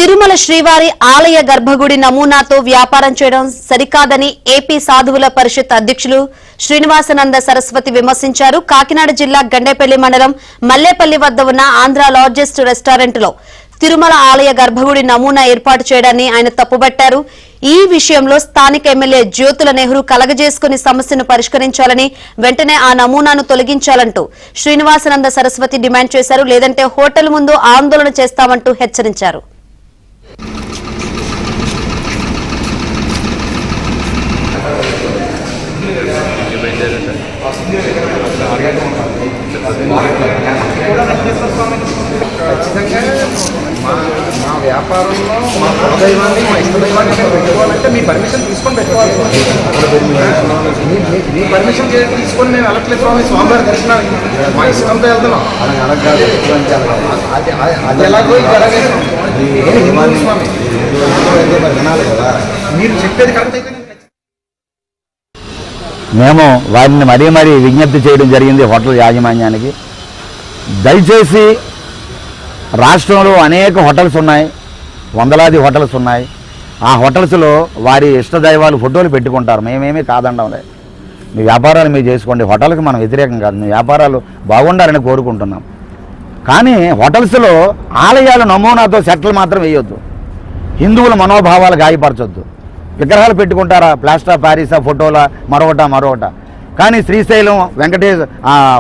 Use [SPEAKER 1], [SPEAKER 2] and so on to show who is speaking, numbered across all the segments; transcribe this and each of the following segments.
[SPEAKER 1] తిరుమల శ్రీవారి ఆలయ గర్భగుడి నమూనాతో వ్యాపారం చేయడం సరికాదని ఏపీ సాధువుల పరిషత్ అధ్యక్షులు శ్రీనివాసానంద సరస్వతి విమర్శించారు. కాకినాడ జిల్లా గండేపల్లి మండలం మల్లేపల్లి వద్ద ఉన్న ఆంధ్ర లార్జెస్ట్ రెస్టారెంట్ లో తిరుమల ఆలయ గర్భగుడి నమూనా ఏర్పాటు చేయడాన్ని ఆయన తప్పుబట్టారు. ఈ విషయంలో స్థానిక ఎమ్మెల్యే జ్యోతుల నెహ్రూ కలగజేసుకుని సమస్యను పరిష్కరించాలని, వెంటనే ఆ నమూనాను తొలగించాలంటూ శ్రీనివాసానంద సరస్వతి డిమాండ్ చేశారు. లేదంటే హోటల్ ముందు ఆందోళన చేస్తామంటూ హెచ్చరించారు.
[SPEAKER 2] మా వ్యాపారంలో మా కులదైవాన్ని మా ఇష్టదైవాన్ని పెట్టుకోవాలంటే మీ పర్మిషన్ తీసుకొని పెట్టుకోవాలి. మీ పర్మిషన్ తీసుకొని మేము వెళ్ళట్లేదు స్వామి, స్వామివారి దర్శనానికి మా ఇష్టంతో వెళ్తున్నాం. అది ఎలాగో స్వామి వినాలి కదా, మీరు చెప్పేది కరెక్ట్ అయితే
[SPEAKER 3] మేము వారిని మరీ విజ్ఞప్తి చేయడం జరిగింది హోటల్ యాజమాన్యానికి. దయచేసి రాష్ట్రంలో అనేక హోటల్స్ ఉన్నాయి, వందలాది హోటల్స్ ఉన్నాయి. ఆ హోటల్స్లో వారి ఇష్టదైవాలు ఫోటోలు పెట్టుకుంటారు. మేమేమీ కాదండం లేదు. మీ వ్యాపారాలు మీరు చేసుకోండి, హోటల్కి మనం వ్యతిరేకం కాదు. మీ వ్యాపారాలు బాగుండాలని కోరుకుంటున్నాం. కానీ హోటల్స్లో ఆలయాల నమూనాతో సెట్లు మాత్రం వేయొద్దు. హిందువుల మనోభావాలు గాయపరచొద్దు. విగ్రహాలు పెట్టుకుంటారా, ప్లాస్టర్ ఆఫ్ ప్యారిసా ఫోటోల మరొకట. కానీ శ్రీశైలం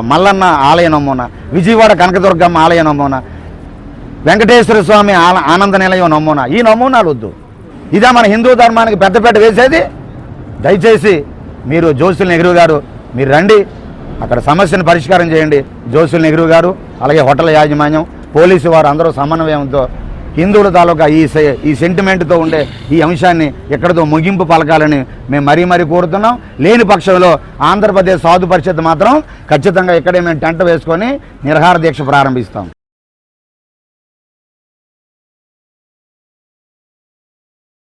[SPEAKER 3] మల్లన్న ఆలయ నమూనా, విజయవాడ కనకదుర్గమ్మ ఆలయ నమూనా, వెంకటేశ్వర స్వామి ఆనంద నిలయం నమూనా, ఈ నమూనాలు వద్దు. ఇదా మన హిందూ ధర్మానికి పెద్దపేట వేసేది? దయచేసి మీరు జోసుల్ నెహ్రూ గారు మీరు రండి, అక్కడ సమస్యను పరిష్కారం చేయండి. జోసుల్ నెహ్రూ గారు, అలాగే హోటల్ యాజమాన్యం, పోలీసు వారు అందరూ సమన్వయంతో హిందువుల తాలూకా ఈ సెంటిమెంట్తో ఉండే ఈ అంశాన్ని ఎక్కడితో ముగింపు పలకాలని మేము మరీ కోరుతున్నాం. లేని పక్షంలో ఆంధ్రప్రదేశ్ సాధు పరిషత్ మాత్రం ఖచ్చితంగా ఇక్కడే మేము టెంట్ వేసుకొని నిరహార దీక్ష ప్రారంభిస్తాం.